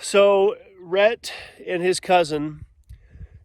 So Rhett and his cousin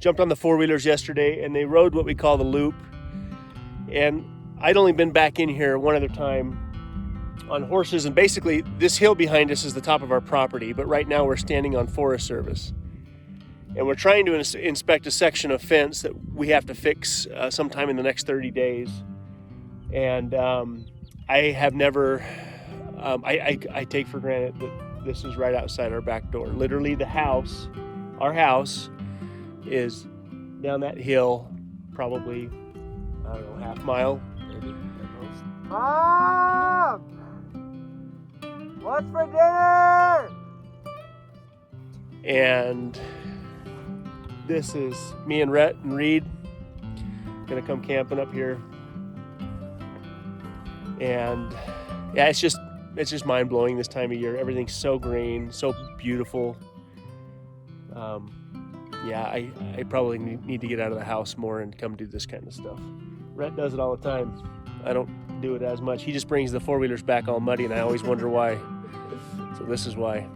jumped on the four-wheelers yesterday and they rode what we call the loop. And I'd only been back in here one other time on horses, and basically this hill behind us is the top of our property, but right now we're standing on Forest Service. And we're trying to inspect a section of fence that we have to fix sometime in the next 30 days. And I have never, I take for granted that this is right outside our back door. Literally the house, our house, is down that hill, probably, I don't know, half mile, maybe. Mom! What's for dinner? And this is me and Rhett and Reed gonna come camping up here. And yeah, it's just mind-blowing this time of year. Everything's so green, so beautiful. Yeah, I probably need to get out of the house more and come do this kind of stuff. Rhett does it all the time. I don't do it as much. He just brings the four-wheelers back all muddy, and I always wonder why. So this is why.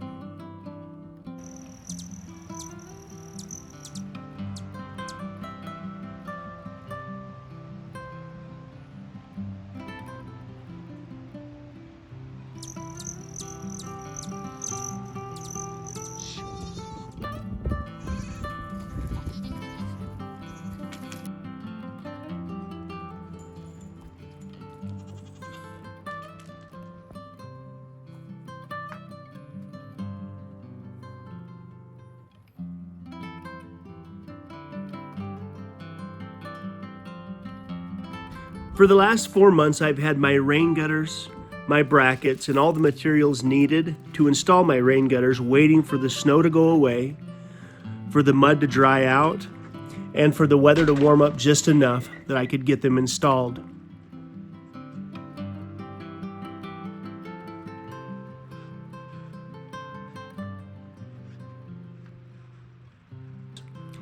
For the last 4 months, I've had my rain gutters, my brackets, and all the materials needed to install my rain gutters waiting for the snow to go away, for the mud to dry out, and for the weather to warm up just enough that I could get them installed.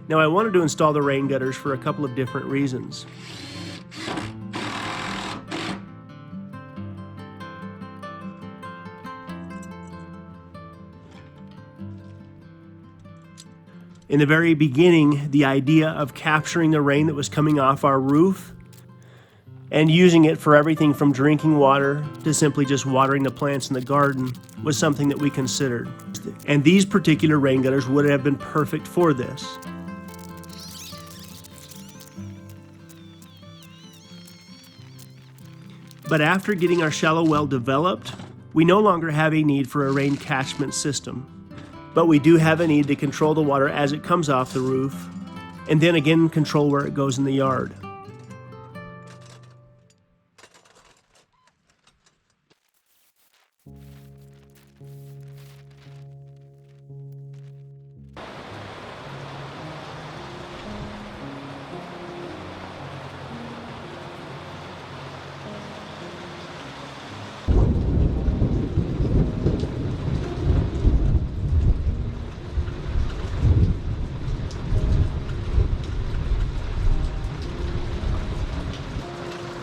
Now, I wanted to install the rain gutters for a couple of different reasons. In the very beginning, the idea of capturing the rain that was coming off our roof and using it for everything from drinking water to simply just watering the plants in the garden was something that we considered. And these particular rain gutters would have been perfect for this. But after getting our shallow well developed, we no longer have a need for a rain catchment system. But we do have a need to control the water as it comes off the roof, and then again control where it goes in the yard.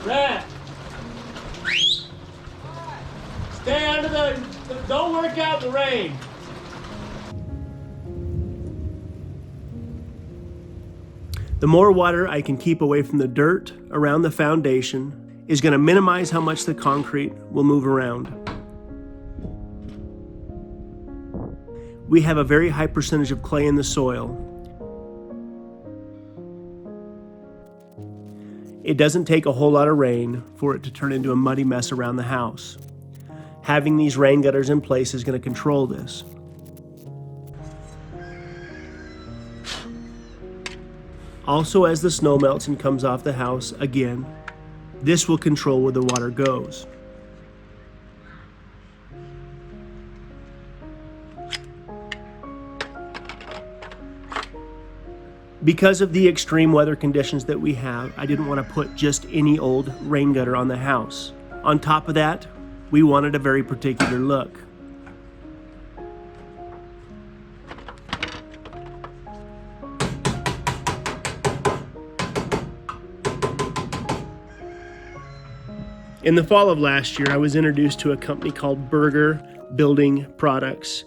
Rhett! Stay under don't work out in the rain. The more water I can keep away from the dirt around the foundation is going to minimize how much the concrete will move around. We have a very high percentage of clay in the soil. It doesn't take a whole lot of rain for it to turn into a muddy mess around the house. Having these rain gutters in place is going to control this. Also, as the snow melts and comes off the house, again, this will control where the water goes. Because of the extreme weather conditions that we have, I didn't want to put just any old rain gutter on the house. On top of that, we wanted a very particular look. In the fall of last year, I was introduced to a company called Burger Building Products.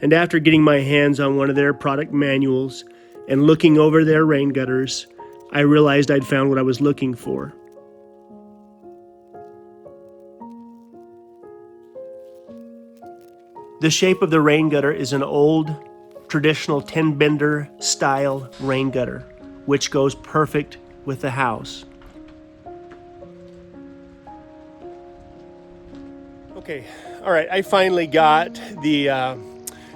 And after getting my hands on one of their product manuals and looking over their rain gutters, I realized I'd found what I was looking for. The shape of the rain gutter is an old, traditional 10-bender style rain gutter, which goes perfect with the house. Okay, all right, I finally got the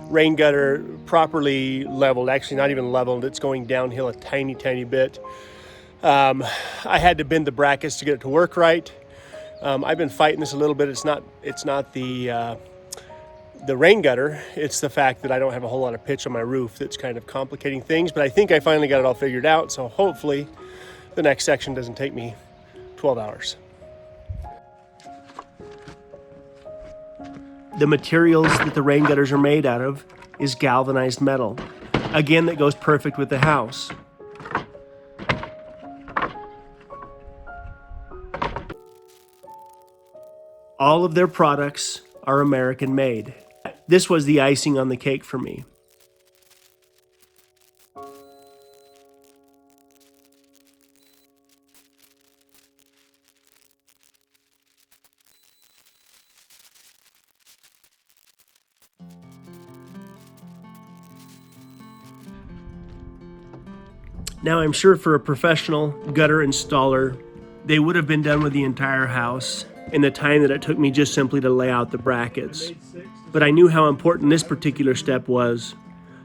rain gutter properly leveled. Actually, not even leveled, it's going downhill a tiny, tiny bit. I had to bend the brackets to get it to work right. I've been fighting this a little bit. It's not the rain gutter, it's the fact that I don't have a whole lot of pitch on my roof that's kind of complicating things, but I think I finally got it all figured out, so hopefully the next section doesn't take me 12 hours. The materials that the rain gutters are made out of is galvanized metal. Again, that goes perfect with the house. All of their products are American made. This was the icing on the cake for me. Now, I'm sure for a professional gutter installer, they would have been done with the entire house in the time that it took me just simply to lay out the brackets. But I knew how important this particular step was,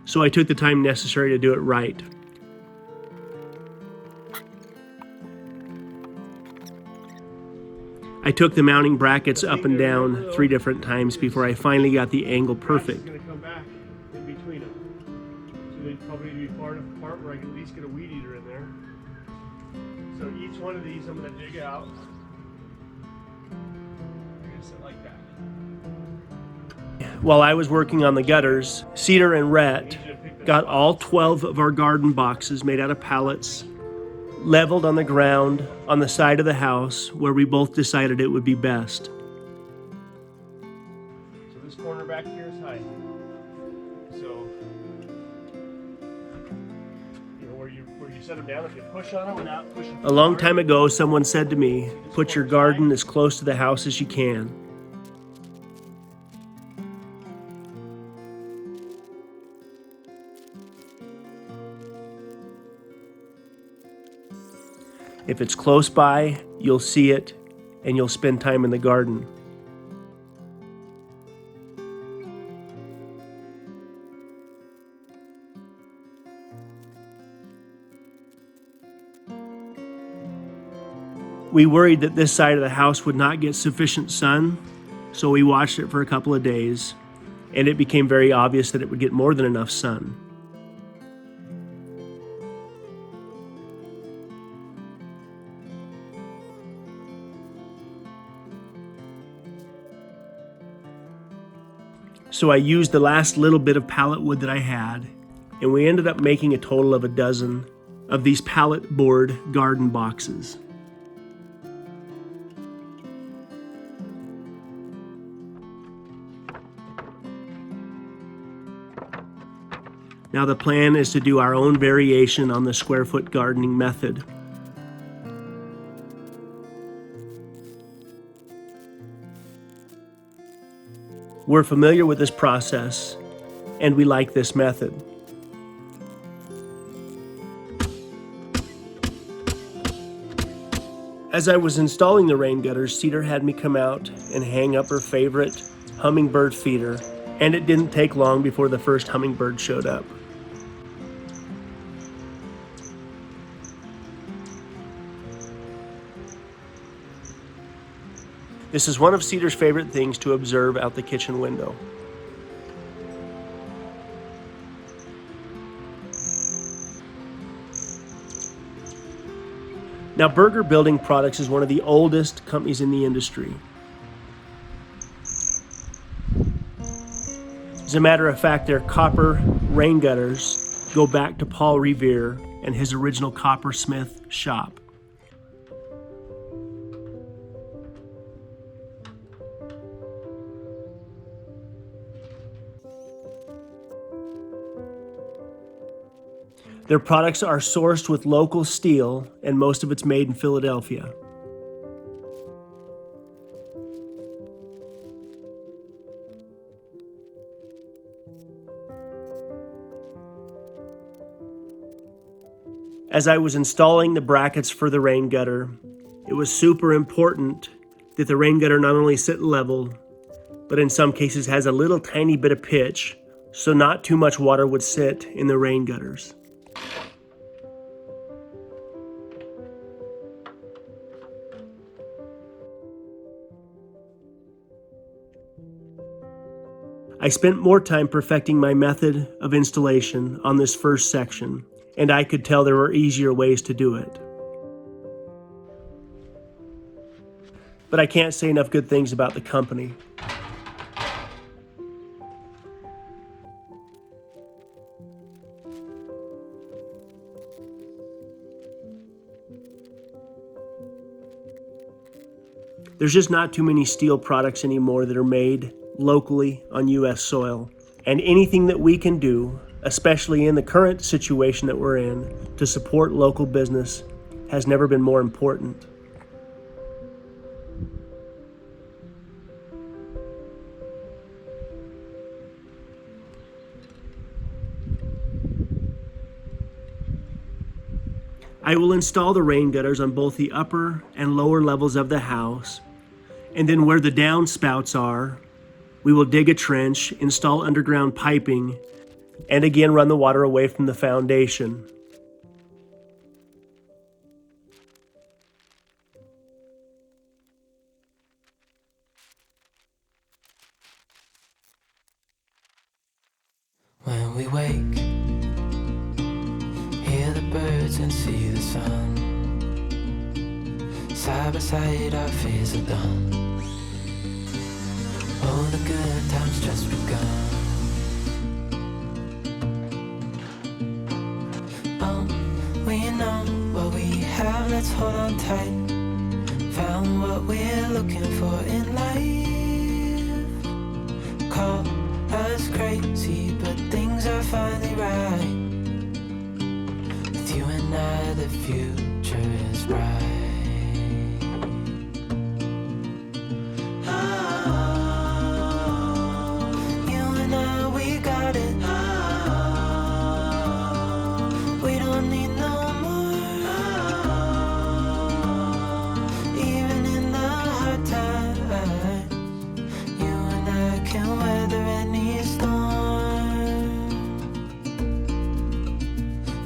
so I took the time necessary to do it right. I took the mounting brackets up and down 3 different times before I finally got the angle perfect. Going to come back in between them, so they'd probably be far enough apart where I can at least get a weed eater in there. So each one of these I'm going to dig out. They're going to sit like that. While I was working on the gutters, Cedar and Rhett got all 12 of our garden boxes made out of pallets, leveled on the ground on the side of the house where we both decided it would be best. So this corner back here is high. So where you set them down, if you push on them without pushing. A long time ago, someone said to me, "Put your garden as close to the house as you can." If it's close by, you'll see it, and you'll spend time in the garden. We worried that this side of the house would not get sufficient sun, so we watched it for a couple of days, and it became very obvious that it would get more than enough sun. So I used the last little bit of pallet wood that I had, and we ended up making a total of 12 of these pallet board garden boxes. Now the plan is to do our own variation on the square foot gardening method. We're familiar with this process, and we like this method. As I was installing the rain gutters, Cedar had me come out and hang up her favorite hummingbird feeder, and it didn't take long before the first hummingbird showed up. This is one of Cedar's favorite things to observe out the kitchen window. Now, Burger Building Products is one of the oldest companies in the industry. As a matter of fact, their copper rain gutters go back to Paul Revere and his original coppersmith shop. Their products are sourced with local steel, and most of it's made in Philadelphia. As I was installing the brackets for the rain gutter, it was super important that the rain gutter not only sit level, but in some cases has a little tiny bit of pitch, so not too much water would sit in the rain gutters. I spent more time perfecting my method of installation on this first section, and I could tell there were easier ways to do it. But I can't say enough good things about the company. There's just not too many steel products anymore that are made locally on U.S. soil. And anything that we can do, especially in the current situation that we're in, to support local business has never been more important. I will install the rain gutters on both the upper and lower levels of the house, and then where the downspouts are, we will dig a trench, install underground piping, and again run the water away from the foundation. When we wake, hear the birds and see the sun. Side by side our fears are done. Oh, the good times just begun. We know what we have, let's hold on tight. Found what we're looking for in life. Call us crazy, but things are finally right. With you and I, the future is bright.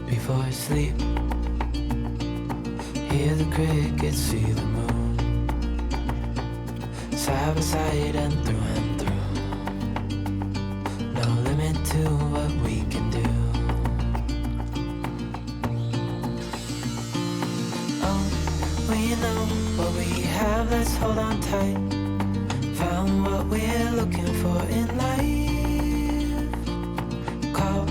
Before I sleep, hear the crickets, see the moon. Side by side and through. No limit to what we can do. Oh, we know what we have, let's hold on tight. Found what we're looking for in life. Call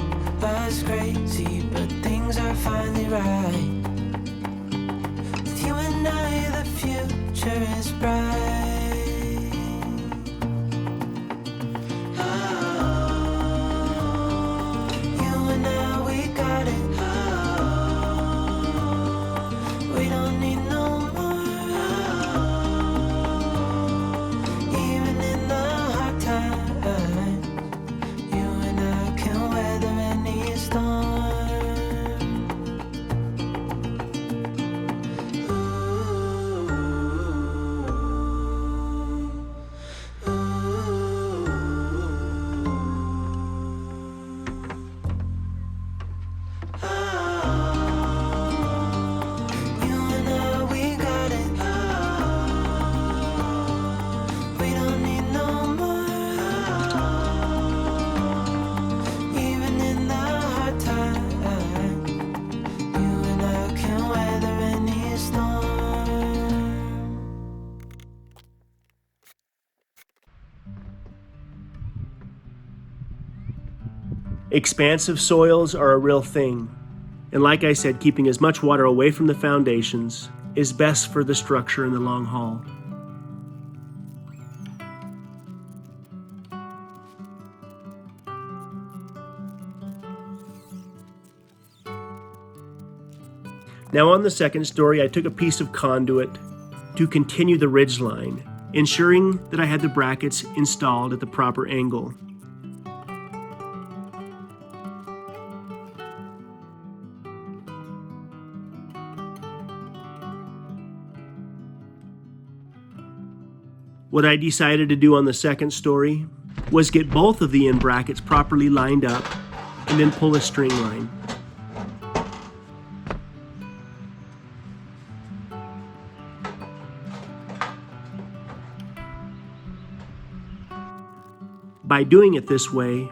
us crazy, but things are finally right. With you and I, the future is bright. You and I, we got it. We don't need no more. Even in the hard times, you and I can weather any storm. You and I, we got it. We don't need no more. Even in the hard times, you and I can weather any storm. Expansive soils are a real thing, and like I said, keeping as much water away from the foundations is best for the structure in the long haul. Now on the second story, I took a piece of conduit to continue the ridge line, ensuring that I had the brackets installed at the proper angle. What I decided to do on the second story was get both of the end brackets properly lined up and then pull a string line. By doing it this way,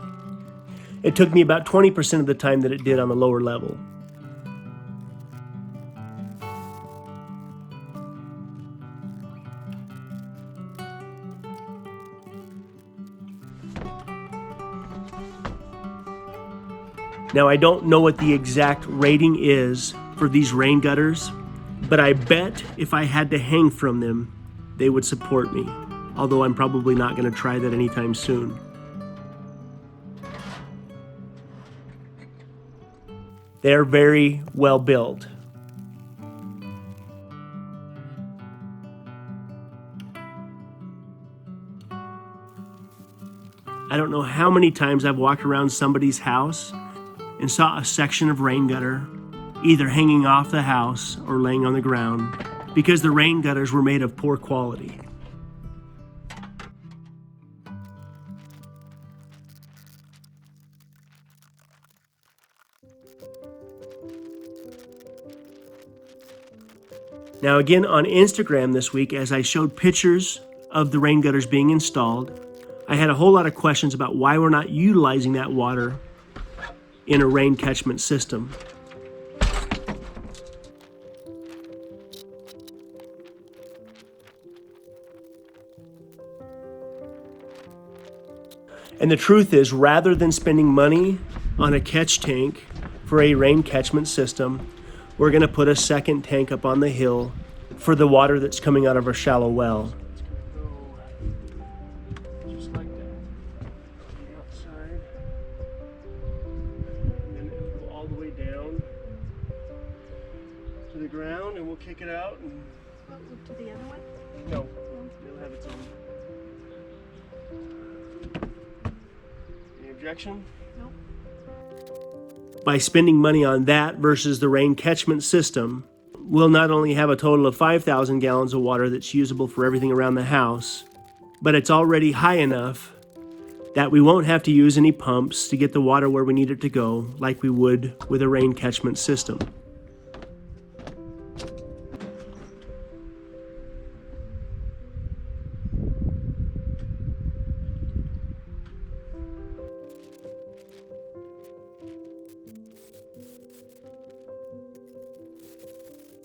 it took me about 20% of the time that it did on the lower level. Now, I don't know what the exact rating is for these rain gutters, but I bet if I had to hang from them, they would support me, although I'm probably not going to try that anytime soon. They're very well built. I don't know how many times I've walked around somebody's house and saw a section of rain gutter either hanging off the house or laying on the ground because the rain gutters were made of poor quality. Now again on Instagram this week, as I showed pictures of the rain gutters being installed, I had a whole lot of questions about why we're not utilizing that water in a rain catchment system. And the truth is, rather than spending money on a catch tank for a rain catchment system, we're going to put a second tank up on the hill for the water that's coming out of our shallow well. Just like that. The outside. And then it'll go all the way down to the ground, and we'll kick it out. And To the other one? no, it'll have its own. Any objection? Nope. By spending money on that versus the rain catchment system, we'll not only have a total of 5,000 gallons of water that's usable for everything around the house, but it's already high enough that we won't have to use any pumps to get the water where we need it to go like we would with a rain catchment system.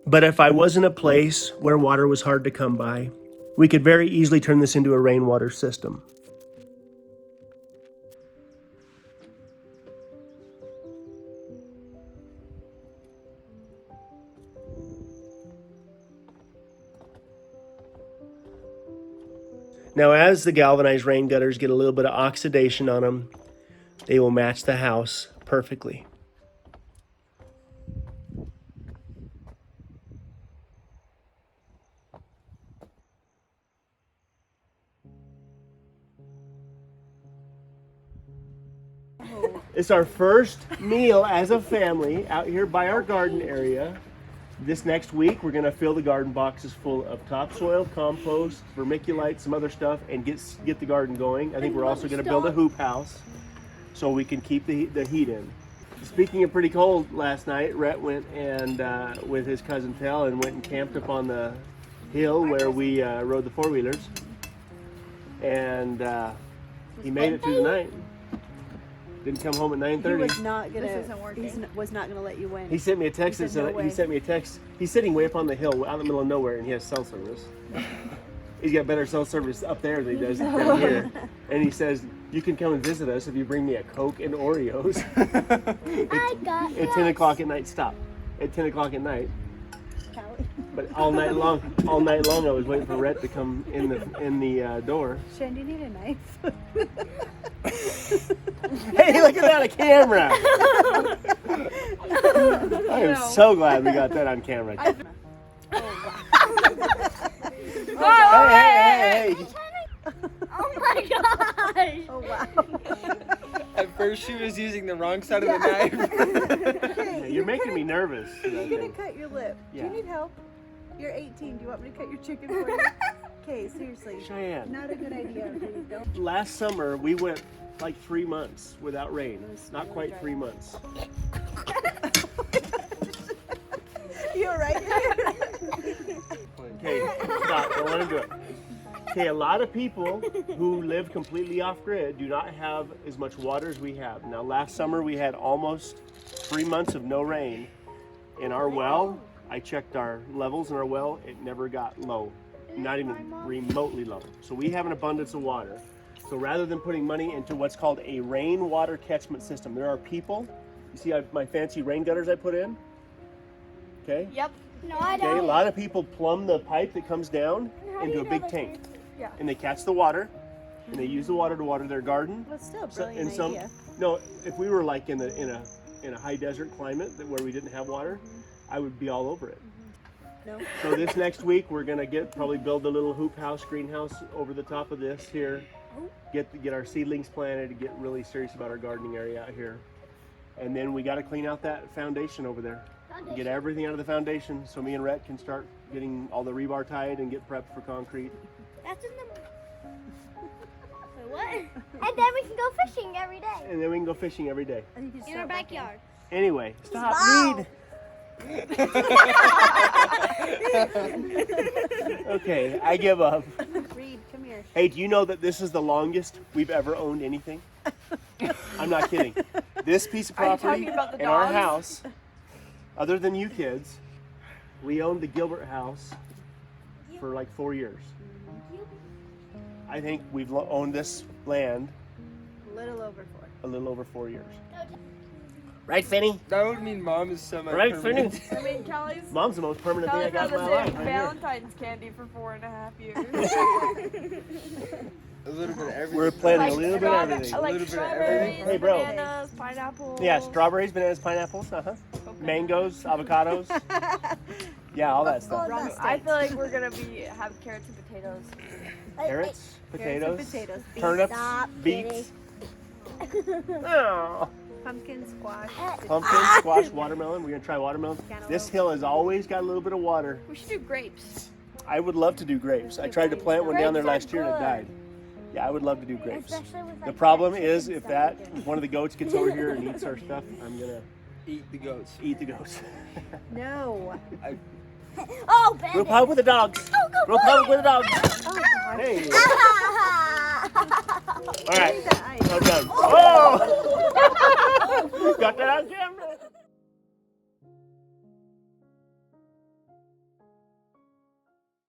But if I was in a place where water was hard to come by, we could very easily turn this into a rainwater system. Now, as the galvanized rain gutters get a little bit of oxidation on them, they will match the house perfectly. It's our first meal as a family out here by our garden area. This next week, we're gonna fill the garden boxes full of topsoil, compost, vermiculite, some other stuff, and get the garden going. I think we're also gonna build a hoop house so we can keep the heat in. Speaking of pretty cold, last night, Rhett went and with his cousin Tell and went and camped up on the hill where we rode the four-wheelers. And he made it through the night. Didn't come home at 9:30. He was not gonna. This isn't working. Was not gonna let you win. He sent me a text He and said, "No said way." he sent me a text. He's sitting way up on the hill, out in the middle of nowhere, and he has cell service. He's got better cell service up there than he does down here. And he says, "You can come and visit us if you bring me a Coke and Oreos." At 10 o'clock at night. Stop. At 10 o'clock at night. But all night long, I was waiting for Rhett to come in the door. Shen, do you need a knife? Hey, look at that, a camera! I am so glad we got that on camera. Hey. Oh my gosh! Oh wow. At first, she was using the wrong side of the knife. Yeah, you're making me nervous. You're gonna cut your lip. Yeah. Do you need help? You're 18. Do you want me to cut your chicken for you? Okay, seriously. Cheyenne. Not a good idea. Please don't. Last summer, we went like 3 months without rain. Not quite 3 months. You alright? Okay, stop. Don't let him do it. Okay, a lot of people who live completely off grid do not have as much water as we have. Now, last summer we had almost 3 months of no rain. In our well, I checked our levels in our well, it never got low, not even remotely low. So we have an abundance of water. So rather than putting money into what's called a rainwater catchment system, there are people, you see my fancy rain gutters I put in? Okay? Yep. No, I Okay, a don't. lot of people plumb the pipe that comes down into a big tank. And they catch the water, and they use the water to water their garden. Well, still a So, brilliant in some, idea. no, if we were like in a high desert climate where we didn't have water, I would be all over it. No. So this next week we're gonna probably build a little hoop house, greenhouse over the top of this here. Get our seedlings planted, get really serious about our gardening area out here, and then we got to clean out that foundation over there. Get everything out of the foundation so me and Rhett can start getting all the rebar tied and get prepped for concrete. That's in the. Wait, what? And then we can go fishing every day And then we can go fishing every day. I think you should in our start walking. backyard. Anyway, stop, read. Okay, I give up. Reed, come here. Hey, do you know that this is the longest we've ever owned anything? I'm not kidding. This piece of Are you property talking about the in our dogs? house, other than you kids, we owned the Gilbert house for like 4 years. I think we've owned this land A little over 4. a little over 4 years. Right, Finny? That would mean mom is Right, Finny? semi-permanent. I mean, Kelly's Mom's the most permanent thing I got in my life. Right here. Valentine's candy for 4.5 years. A little bit of everything. We're planting a Like little bit of strawberry- everything. Like little bit of strawberries, everything. Hey, bro. bananas, pineapples. Yeah, strawberries, bananas, pineapples, mangoes, avocados. Yeah, all that stuff. Wrong I state. feel like we're gonna have carrots and potatoes. Carrots, potatoes, Potatoes. turnips, Stop beets. Oh. Pumpkin, squash. Pumpkin, squash, watermelon. We're gonna try watermelon. This hill has always got a little bit of water. We should do grapes. I would love to do grapes. I tried to plant one down there Grapes last are year and it good. died. Yeah, I would love to do grapes. Especially with The like problem red is chicken if stuff. one of the goats gets over here and eats our stuff, I'm gonna Eat the goats. eat the goats. No. Oh, Ben. Real public with the dogs. Oh, go Real public with the dogs. Oh, gosh. Hey. Ah! All right. That ice. I'm done. Oh! Got that on camera.